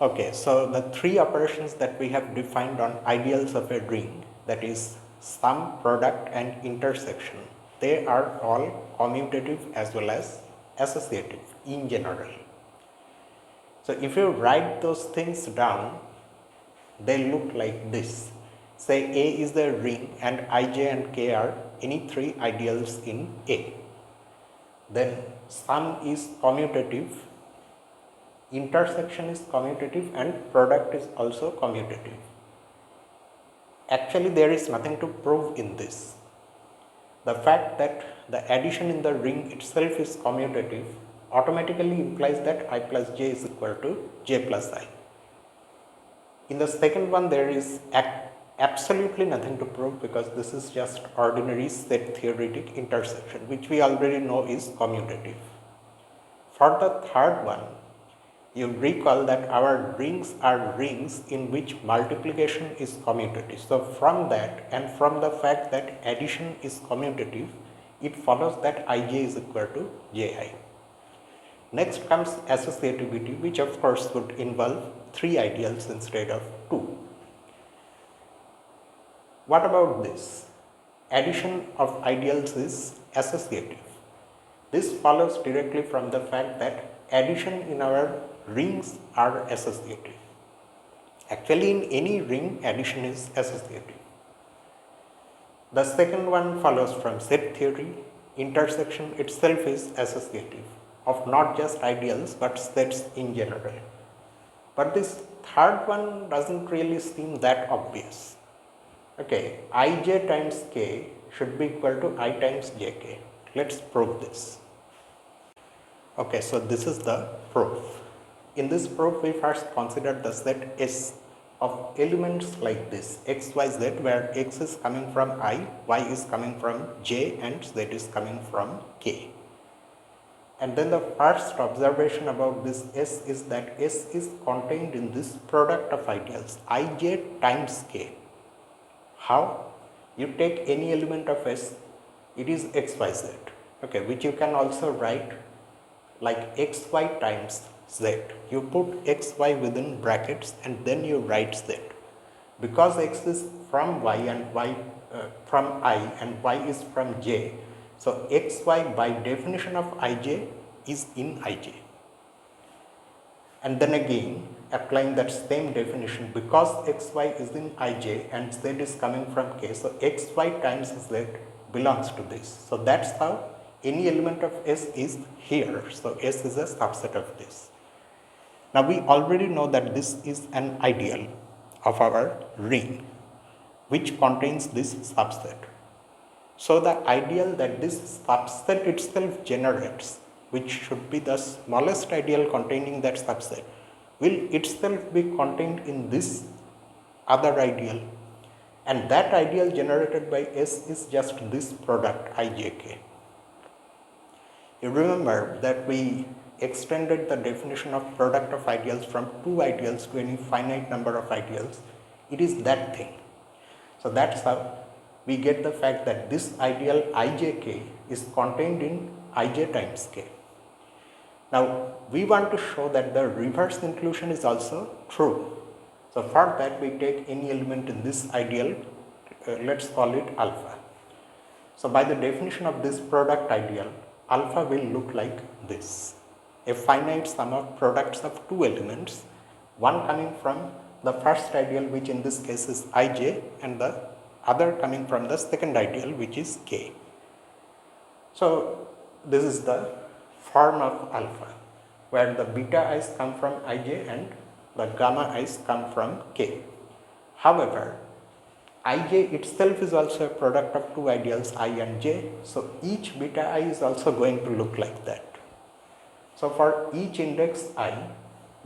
Okay, so the three operations that we have defined on ideals of a ring, that is sum, product and intersection, they are all commutative as well as associative in general. So if you write those things down, they look like this. Say A is the ring and Ij and K are any three ideals in A. Then sum is commutative, intersection is commutative and product is also commutative. Actually, there is nothing to prove in this. The fact that the addition in the ring itself is commutative automatically implies that I plus j is equal to j plus I. In the second one, there is absolutely nothing to prove because this is just ordinary set theoretic intersection, which we already know is commutative. For the third one, you recall that our rings are rings in which multiplication is commutative. So from that and from the fact that addition is commutative, it follows that Ij is equal to Ji. Next comes associativity, which of course would involve three ideals instead of two. What about this? Addition of ideals is associative. This follows directly from the fact that addition in our rings are associative. Actually, in any ring, addition is associative. The second one follows from set theory. Intersection itself is associative of not just ideals but sets in general. But this third one doesn't really seem that obvious. Okay, Ij times K should be equal to I times Jk. Let's prove this. Okay, so this is the proof. In this proof, we first consider the set S of elements like this, x, y, z, where x is coming from I, y is coming from j, and z is coming from k. And then the first observation about this S is that S is contained in this product of ideals, Ij times K. How? You take any element of S, it is x, y, z, okay, which you can also write like x, y times z. You put x, y within brackets and then you write z. Because x is from y and y from I and y is from j, so x, y by definition of Ij is in Ij. And then again, applying that same definition, because x, y is in Ij and z is coming from k, so x, y times z belongs to this. So that's how any element of S is here. So S is a subset of this. Now we already know that this is an ideal of our ring which contains this subset. So the ideal that this subset itself generates, which should be the smallest ideal containing that subset, will itself be contained in this other ideal. And that ideal generated by S is just this product Ijk. You remember that we extended the definition of product of ideals from two ideals to any finite number of ideals. It is that thing. So that's how we get the fact that this ideal Ijk is contained in Ij times k. Now we want to show that the reverse inclusion is also true. So for that we take any element in this ideal, let's call it alpha. So by the definition of this product ideal, alpha will look like this, a finite sum of products of two elements, one coming from the first ideal, which in this case is Ij, and the other coming from the second ideal, which is k. So this is the form of alpha, where the beta i's come from Ij and the gamma i's come from k. However, Ij itself is also a product of two ideals I and j, so each beta I is also going to look like that. So for each index I,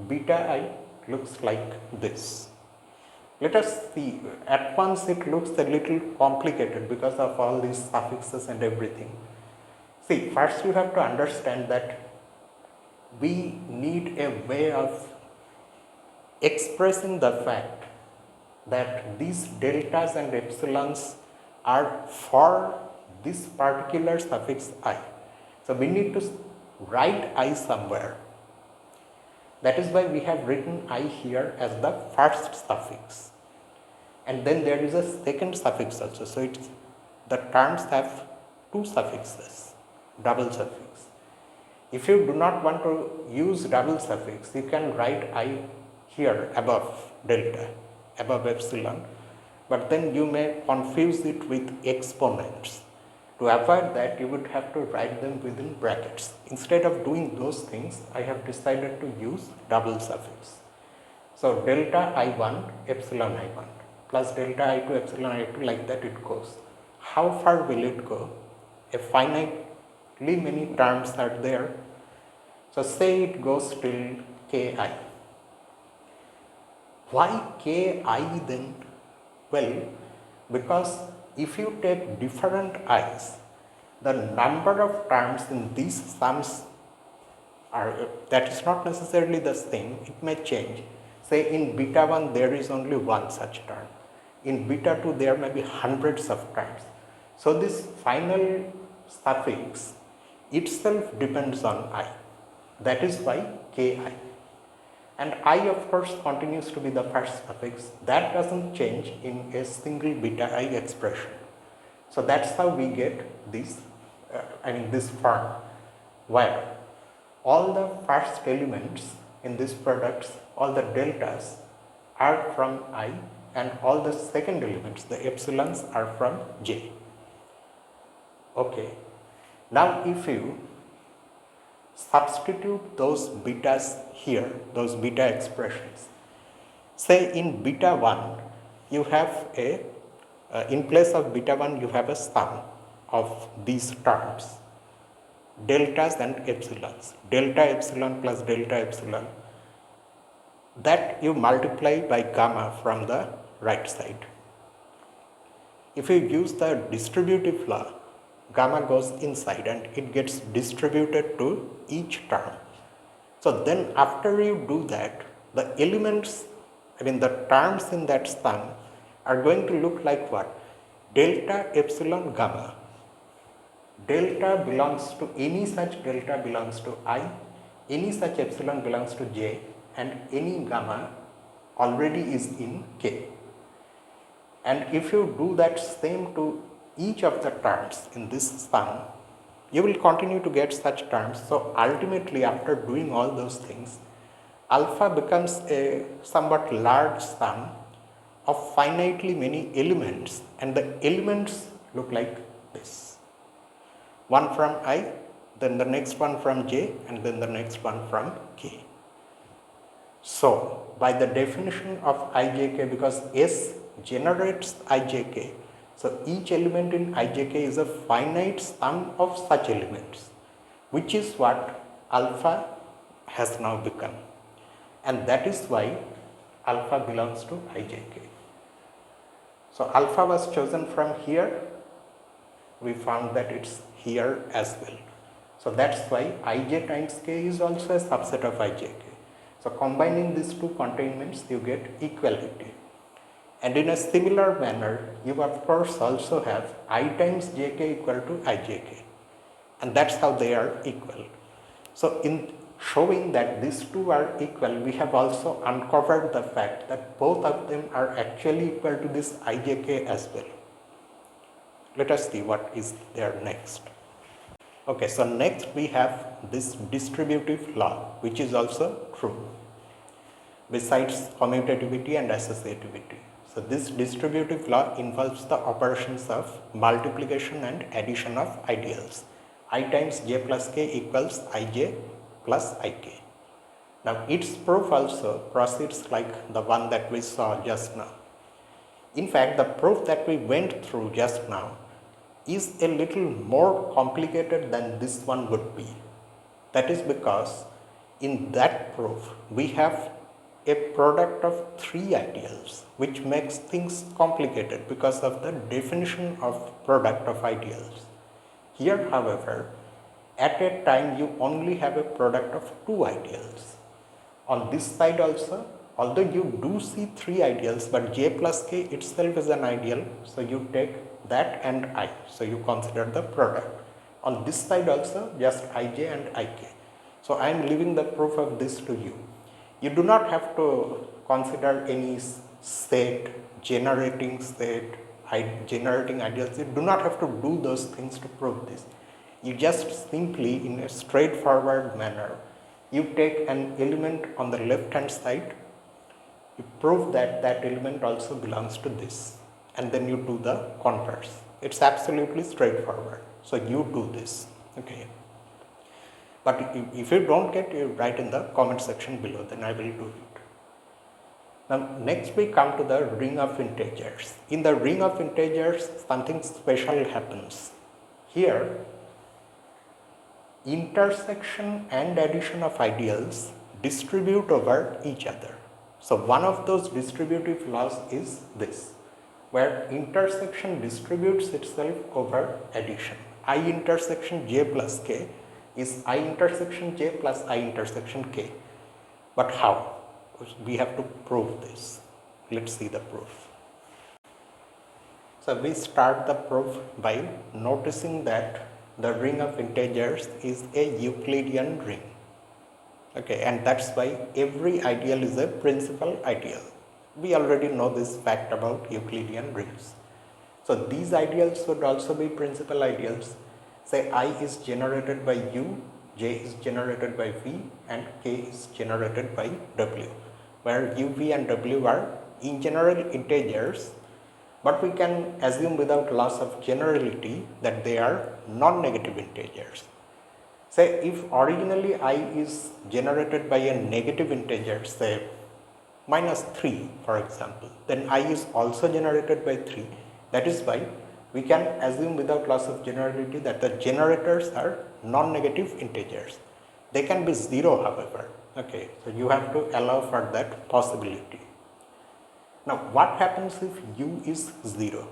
beta I looks like this. Let us see, at once it looks a little complicated because of all these suffixes and everything. See, first you have to understand that we need a way of expressing the fact that these deltas and epsilons are for this particular suffix I. So we need to write I somewhere. That is why we have written I here as the first suffix, and then there is a second suffix also. So it's the terms have two suffixes, double suffix. If you do not want to use double suffix, you can write I here above delta, above epsilon, but then you may confuse it with exponents. To avoid that, you would have to write them within brackets. Instead of doing those things, I have decided to use double suffix. So delta I1 epsilon I1 plus delta I2 epsilon I2, like that it goes. How far will it go? A finitely many terms are there. So say it goes till ki. Why ki then? Well, because if you take different i's, the number of terms in these sums that is not necessarily the same, it may change. Say in beta 1 there is only one such term, in beta 2 there may be hundreds of terms. So this final suffix itself depends on I. That is why ki. And I of course continues to be the first suffix. That doesn't change in a single beta I expression. So that's how we get this, this form, where all the first elements in these products, all the deltas are from I, and all the second elements, the epsilons, are from J. Okay. Now if you substitute those betas here, those beta expressions. Say in beta 1, you have in place of beta 1, you have a sum of these terms, deltas and epsilons, delta epsilon plus delta epsilon, that you multiply by gamma from the right side. If you use the distributive law, gamma goes inside and it gets distributed to each term. So then after you do that, the elements, the terms in that sum are going to look like what? Delta epsilon gamma. Delta belongs to any such delta belongs to I, any such epsilon belongs to J, and any gamma already is in K. And if you do that same to each of the terms in this sum, you will continue to get such terms. So ultimately, after doing all those things, alpha becomes a somewhat large sum of finitely many elements, and the elements look like this. One from I, then the next one from J, and then the next one from K. So by the definition of ijk, because S generates ijk, so each element in ijk is a finite sum of such elements, which is what alpha has now become, and that is why alpha belongs to ijk. So alpha was chosen from here, we found that it's here as well. So that's why ij times k is also a subset of ijk. So combining these two containments, you get equality. And in a similar manner, you of course also have I times jk equal to ijk, and that's how they are equal. So in showing that these two are equal, we have also uncovered the fact that both of them are actually equal to this ijk as well. Let us see what is there next. Okay, so next we have this distributive law, which is also true, besides commutativity and associativity. So this distributive law involves the operations of multiplication and addition of ideals. I times j plus k equals ij plus ik. Now its proof also proceeds like the one that we saw just now. In fact, the proof that we went through just now is a little more complicated than this one would be. That is because in that proof we have a product of three ideals, which makes things complicated because of the definition of product of ideals. Here, however, at a time you only have a product of two ideals. On this side also, although you do see three ideals, but j plus k itself is an ideal, so you take that and I, so you consider the product. On this side also, just ij and ik. So I am leaving the proof of this to you. You do not have to consider any set, generating set, generating ideals. You do not have to do those things to prove this. You just simply, in a straightforward manner, you take an element on the left hand side, you prove that that element also belongs to this, and then you do the converse. It's absolutely straightforward. So you do this, okay. But if you don't get, you write in the comment section below, then I will do it. Now next we come to the ring of integers. In the ring of integers, something special happens. Here, intersection and addition of ideals distribute over each other. So one of those distributive laws is this, where intersection distributes itself over addition. I intersection j plus k is I intersection j plus I intersection k. But how? We have to prove this. Let's see the proof. So we start the proof by noticing that the ring of integers is a Euclidean ring. Okay, and that's why every ideal is a principal ideal. We already know this fact about Euclidean rings. So these ideals would also be principal ideals. Say I is generated by u, j is generated by v, and k is generated by w, where u, v and w are in general integers, but we can assume without loss of generality that they are non-negative integers. Say if originally I is generated by a negative integer, say -3 for example, then I is also generated by 3. That is why we can assume without loss of generality that the generators are non-negative integers. They can be 0 however, okay, so you have to allow for that possibility. Now what happens if u is 0?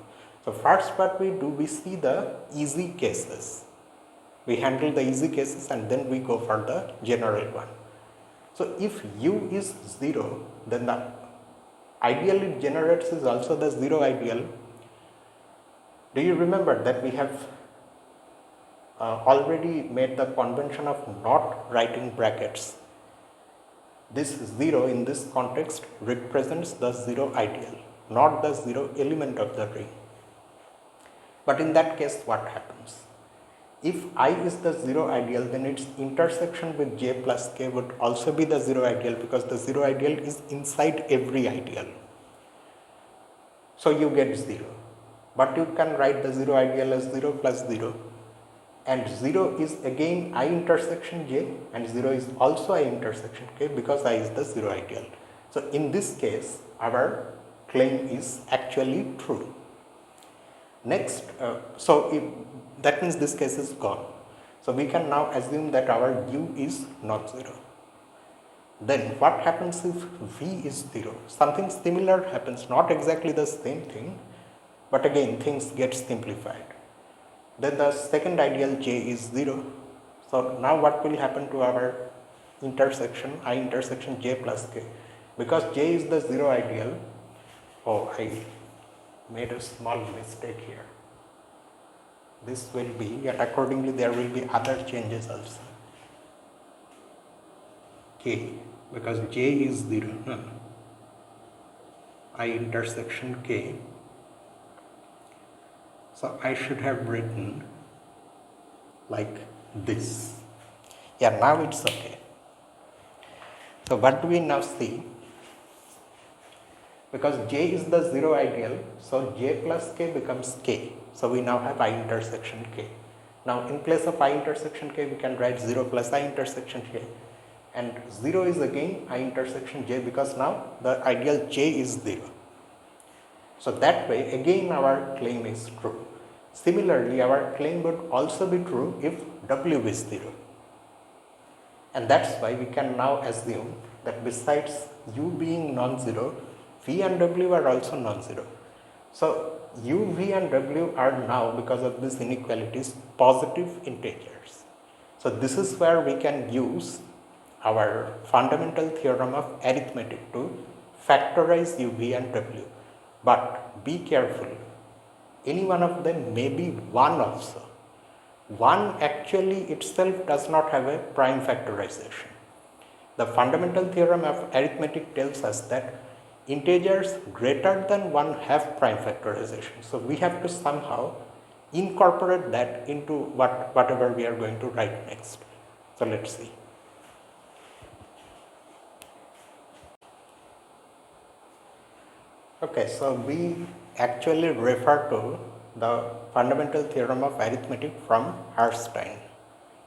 So first what we do, we see the easy cases. We handle the easy cases and then we go for the general one. So if u is 0, then the ideal it generates is also the 0 ideal. Do you remember that we have already made the convention of not writing brackets? This 0 in this context represents the 0 ideal, not the 0 element of the ring. But in that case, what happens? If I is the 0 ideal, then its intersection with j plus k would also be the 0 ideal, because the 0 ideal is inside every ideal. So you get 0. But you can write the 0 ideal as 0 plus 0. And 0 is again I intersection j, and 0 is also I intersection k, because I is the 0 ideal. So in this case, our claim is actually true. Next, that means this case is gone. So we can now assume that our u is not 0. Then what happens if v is 0? Something similar happens, not exactly the same thing, but again things get simplified. Then the second ideal j is 0. So now what will happen to our intersection I intersection j plus k? Because j is the 0 ideal. Oh, I made a small mistake here. This will be, yet accordingly there will be other changes also. K, because j is 0. I intersection k. So I should have written like this. Yeah, now it's okay. So what do we now see? Because j is the 0 ideal, so j plus k becomes k. So we now have I intersection k. Now in place of I intersection k, we can write 0 plus I intersection k. And 0 is again I intersection j, because now the ideal j is 0. So that way again our claim is true. Similarly, our claim would also be true if w is 0. And that's why we can now assume that besides u being non-zero, v and w are also non-zero. So u, v and w are now, because of these inequalities, positive integers. So this is where we can use our fundamental theorem of arithmetic to factorize u, v and w. But be careful, any one of them may be 1 also. 1 actually itself does not have a prime factorization. The fundamental theorem of arithmetic tells us that integers greater than 1 have prime factorization. So we have to somehow incorporate that into whatever we are going to write next. So let's see. Okay, so we actually refer to the fundamental theorem of arithmetic from Herstein,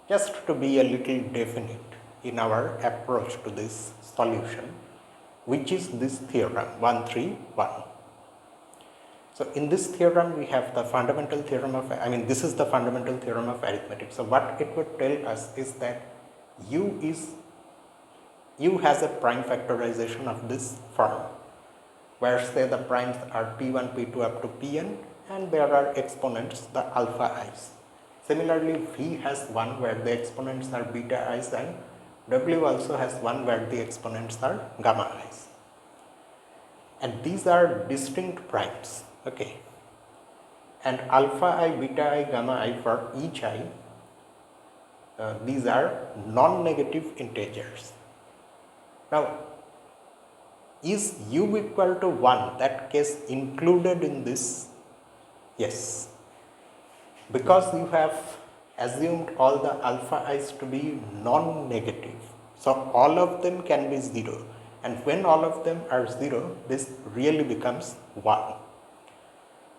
just to be a little definite in our approach to this solution, which is this theorem 131. So in this theorem we have the fundamental theorem of, this is the fundamental theorem of arithmetic. So what it would tell us is that u has a prime factorization of this form, where say the primes are p1, p2 up to pn, and there are exponents, the alpha i's. Similarly, v has one where the exponents are beta i's, and w also has one where the exponents are gamma i's. And these are distinct primes, okay. And alpha I, beta I, gamma I for each I, these are non-negative integers. Now, is u equal to 1, that case included in this? Yes, because you have assumed all the alpha i's to be non-negative. So all of them can be 0, and when all of them are 0, this really becomes 1.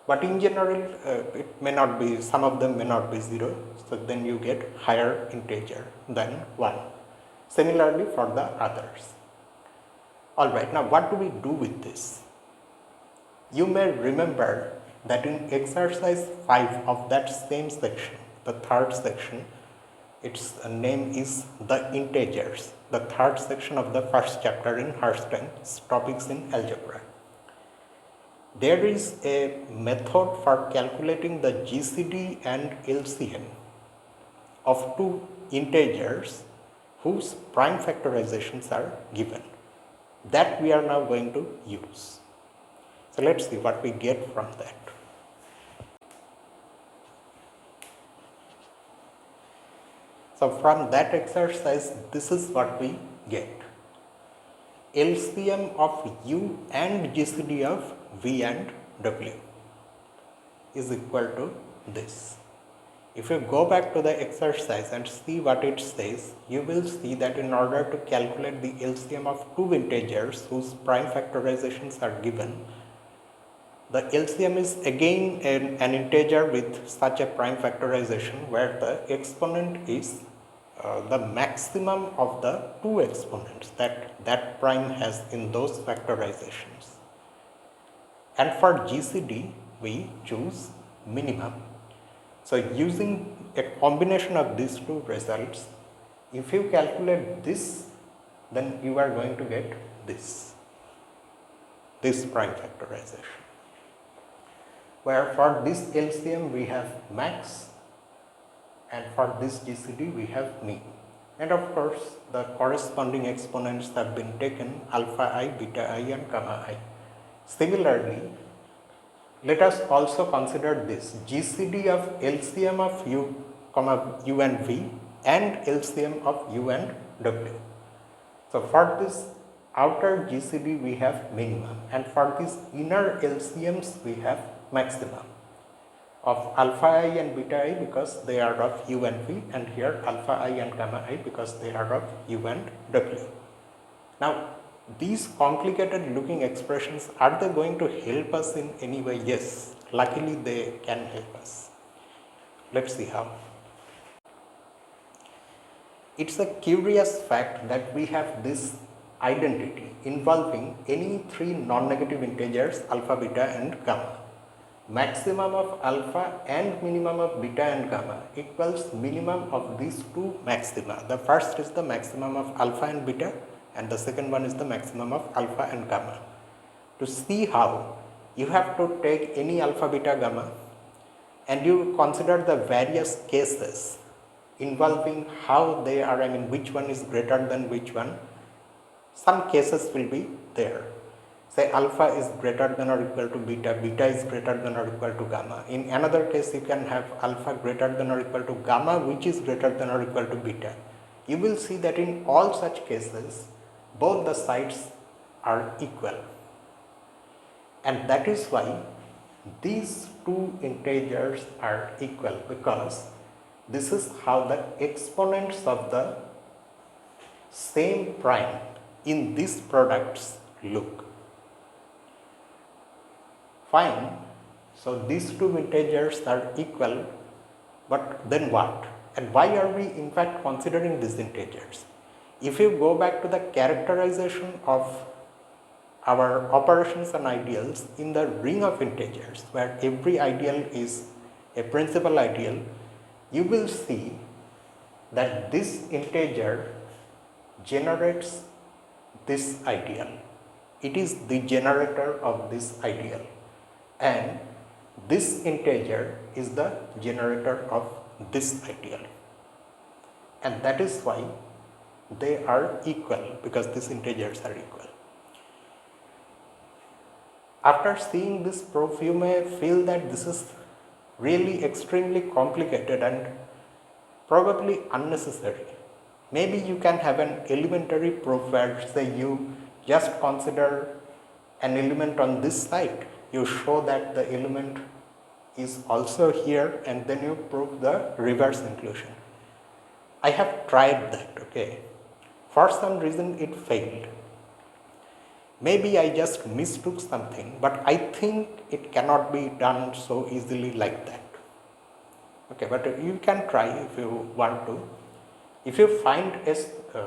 But in general, it may not be, some of them may not be 0, so then you get higher integer than 1. Similarly for the others. Alright, now what do we do with this? You may remember that in exercise 5 of that same section, the third section, its name is the integers, the third section of the first chapter in Herstein's topics in algebra. There is a method for calculating the GCD and LCM of two integers whose prime factorizations are given. That we are now going to use. So let's see what we get from that. So from that exercise, this is what we get. LCM of U and GCD of V and W is equal to this. If you go back to the exercise and see what it says, you will see that in order to calculate the LCM of two integers whose prime factorizations are given, the LCM is again an integer with such a prime factorization where the exponent is the maximum of the two exponents that prime has in those factorizations. And for GCD, we choose minimum. So using a combination of these two results, if you calculate this, then you are going to get this prime factorization. Where for this LCM we have max, and for this GCD we have mean. And of course, the corresponding exponents have been taken, alpha I, beta I and gamma I. Similarly, let us also consider this GCD of LCM of U, U and V and LCM of U and W. So for this outer GCD we have minimum, and for these inner LCMs we have maximum of alpha I and beta I because they are of U and V, and here alpha I and gamma I because they are of U and W. Now, these complicated looking expressions, are they going to help us in any way? Yes, luckily they can help us. Let's see how. It's a curious fact that we have this identity involving any three non-negative integers alpha, beta and gamma. Maximum of alpha and minimum of beta and gamma equals minimum of these two maxima. The first is the maximum of alpha and beta, and the second one is the maximum of alpha and gamma. To see how, you have to take any alpha, beta, gamma and you consider the various cases involving how they are, which one is greater than which one. Some cases will be there. Say alpha is greater than or equal to beta, beta is greater than or equal to gamma. In another case, you can have alpha greater than or equal to gamma, which is greater than or equal to beta. you will see that in all such cases, both the sides are equal. And that is why these two integers are equal, because this is how the exponents of the same prime in these products look. Fine. So these two integers are equal, but then what? And why are we in fact considering these integers? If you go back to the characterization of our operations and ideals in the ring of integers, where every ideal is a principal ideal, you will see that this integer generates this ideal. It is the generator of this ideal, and this integer is the generator of this ideal, and that is why they are equal, because these integers are equal. After seeing this proof, you may feel that this is really extremely complicated and probably unnecessary. Maybe you can have an elementary proof where, say, you just consider an element on this side, you show that the element is also here, and then you prove the reverse inclusion. I have tried that, okay. For some reason it failed. Maybe I just mistook something, but I think it cannot be done so easily like that. Okay, but you can try if you want to. If you find a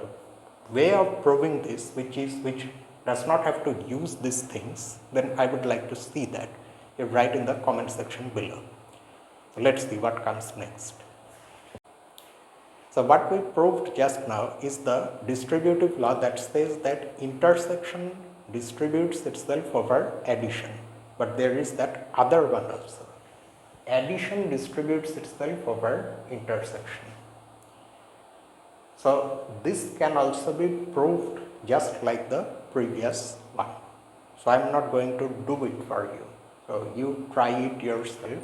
way of proving this which does not have to use these things, then I would like to see that. You write in the comment section below. So let's see what comes next. So what we proved just now is the distributive law that says that intersection distributes itself over addition. But there is that other one also. Addition distributes itself over intersection. So this can also be proved just like the previous one. So I am not going to do it for you. So you try it yourself.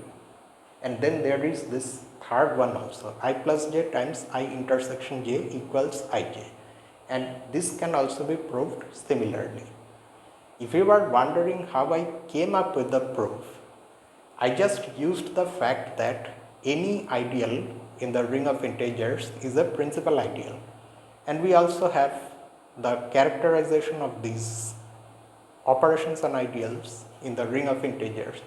And then there is this third one also, I plus j times I intersection j equals ij. And this can also be proved similarly. If you are wondering how I came up with the proof, I just used the fact that any ideal in the ring of integers is a principal ideal. And we also have the characterization of these operations and ideals in the ring of integers,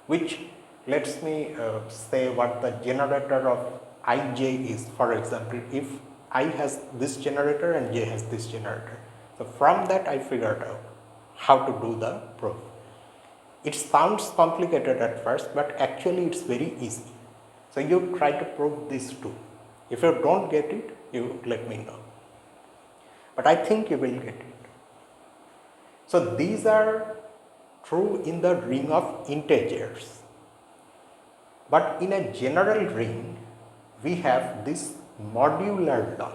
which lets me say what the generator of ij is. For example, if I has this generator and j has this generator. So from that I figured out how to do the proof. It sounds complicated at first, but actually it's very easy. So you try to prove these two. If you don't get it, you let me know. But I think you will get it. So these are true in the ring of integers. But in a general ring, we have this modular law,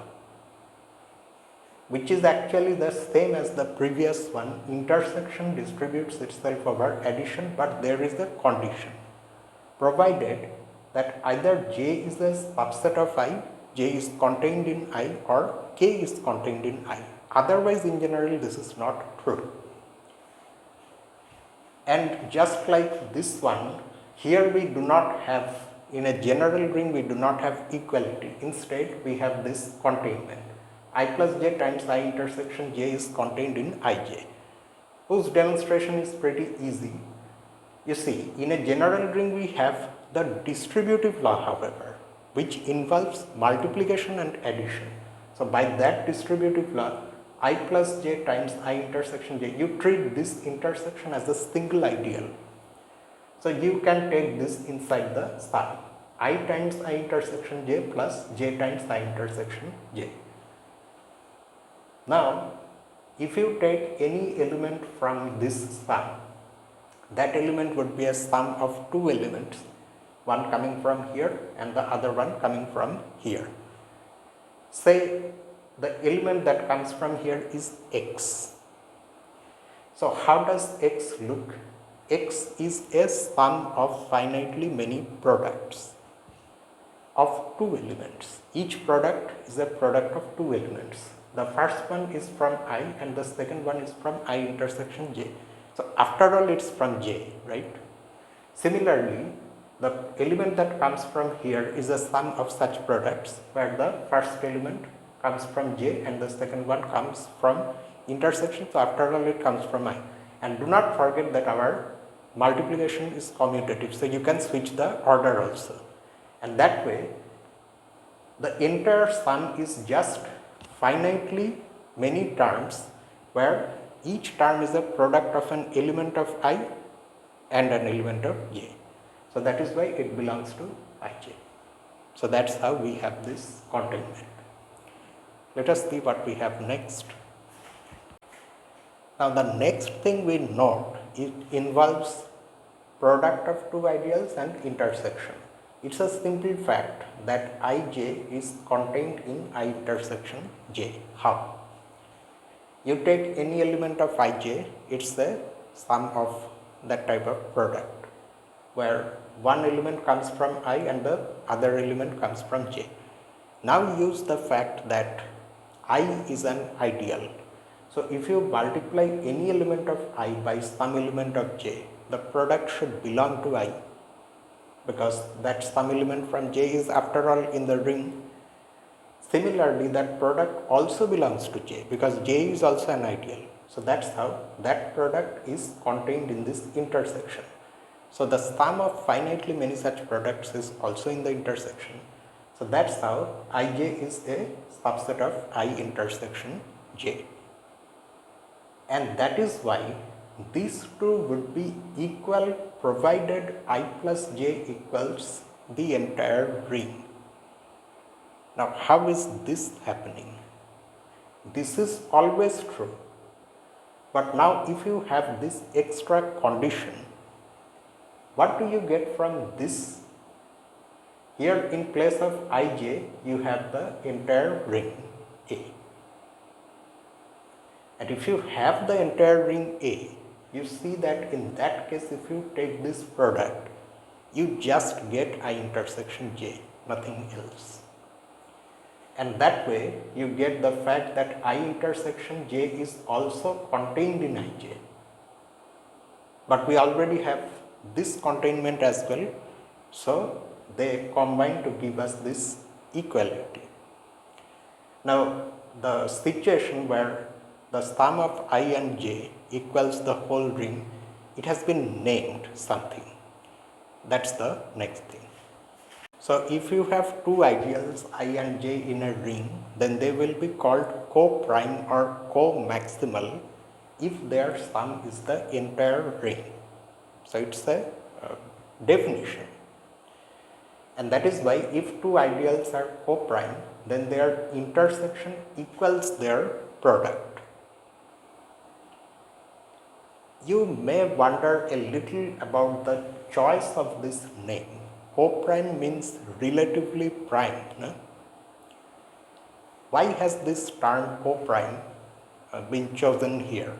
which is actually the same as the previous one. Intersection distributes itself over addition, but there is a condition, provided that either j is a subset of I, j is contained in I, or k is contained in I. Otherwise, in general, this is not true. And just like this one, here we do not have, in a general ring, we do not have equality. Instead, we have this containment. I plus j times I intersection j is contained in ij, whose demonstration is pretty easy. You see, in a general ring we have the distributive law, however, which involves multiplication and addition. So by that distributive law, I plus j times I intersection j, you treat this intersection as a single ideal. So you can take this inside the sum, I times I intersection j plus j times I intersection j. Now, if you take any element from this sum, that element would be a sum of two elements, one coming from here and the other one coming from here. Say the element that comes from here is x. So how does x look? X is a sum of finitely many products. of two elements. Each product is a product of two elements. The first one is from I and the second one is from I intersection j. So after all it's from j, right? Similarly, the element that comes from here is a sum of such products where the first element comes from j and the second one comes from intersection. So after all it comes from I. And do not forget that our multiplication is commutative, so you can switch the order also. And that way the entire sum is just finitely many terms where each term is a product of an element of I and an element of j. So that is why it belongs to ij. So that's how we have this containment. Let us see what we have next. Now the next thing we note, it involves product of two ideals and intersection. It's a simple fact that ij is contained in I intersection j. How? You take any element of ij, it's the sum of that type of product where one element comes from I and the other element comes from j. Now use the fact that I is an ideal. So if you multiply any element of I by some element of j, the product should belong to I, because that some element from j is after all in the ring. Similarly, that product also belongs to j because j is also an ideal. So that's how that product is contained in this intersection. So the sum of finitely many such products is also in the intersection. So that's how ij is a subset of I intersection j. And that is why these two would be equal provided I plus j equals the entire ring. Now how is this happening? This is always true. But now if you have this extra condition, what do you get from this? Here in place of ij, you have the entire ring A. And if you have the entire ring A, you see that in that case, if you take this product, you just get I intersection j, nothing else. And that way, you get the fact that I intersection j is also contained in ij. But we already have this containment as well, so they combine to give us this equality. Now, the situation where the sum of I and j equals the whole ring, it has been named something. That's the next thing. So if you have two ideals I and j in a ring, then they will be called co-prime or co-maximal if their sum is the entire ring. So it's a definition. And that is why if two ideals are co-prime, then their intersection equals their product. You may wonder a little about the choice of this name. Co-prime means relatively prime. No? Why has this term co-prime been chosen here?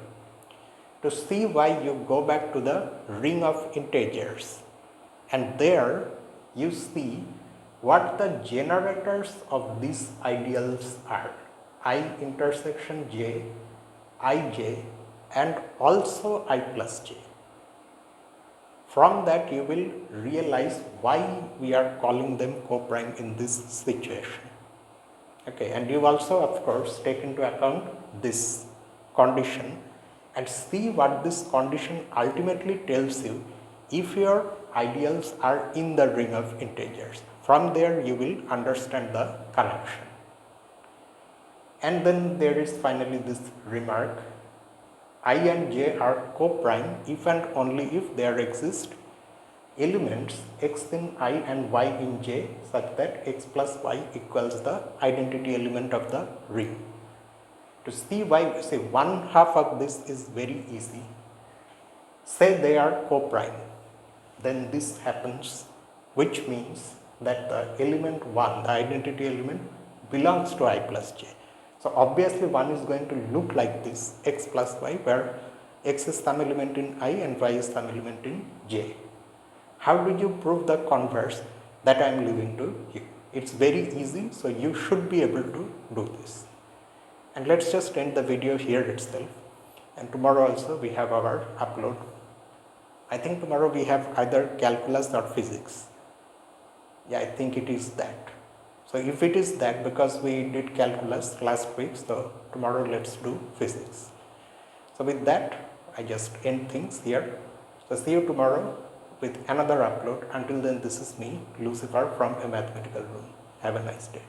To see why, you go back to the ring of integers, and there you see what the generators of these ideals are. I intersection j, ij, and also I plus j. From that you will realize why we are calling them co-prime in this situation. Okay, and you also of course take into account this condition and see what this condition ultimately tells you if your ideals are in the ring of integers. From there you will understand the connection. And then there is finally this remark: I and j are co-prime if and only if there exist elements x in I and y in j such that x plus y equals the identity element of the ring. To see why, say one half of this is very easy. Say they are co-prime, then this happens, which means that the element 1, the identity element, belongs to I plus j. So obviously one is going to look like this, x plus y, where x is some element in I and y is some element in j. How do you prove the converse? That I am leaving to you. It's very easy, so you should be able to do this. And let's just end the video here itself. And tomorrow also we have our upload. I think tomorrow we have either calculus or physics. Yeah, I think it is that. So if it is that, because we did calculus last week, so tomorrow let's do physics. So with that, I just end things here. So see you tomorrow with another upload. Until then, this is me, Lucifer from A Mathematical Room. Have a nice day.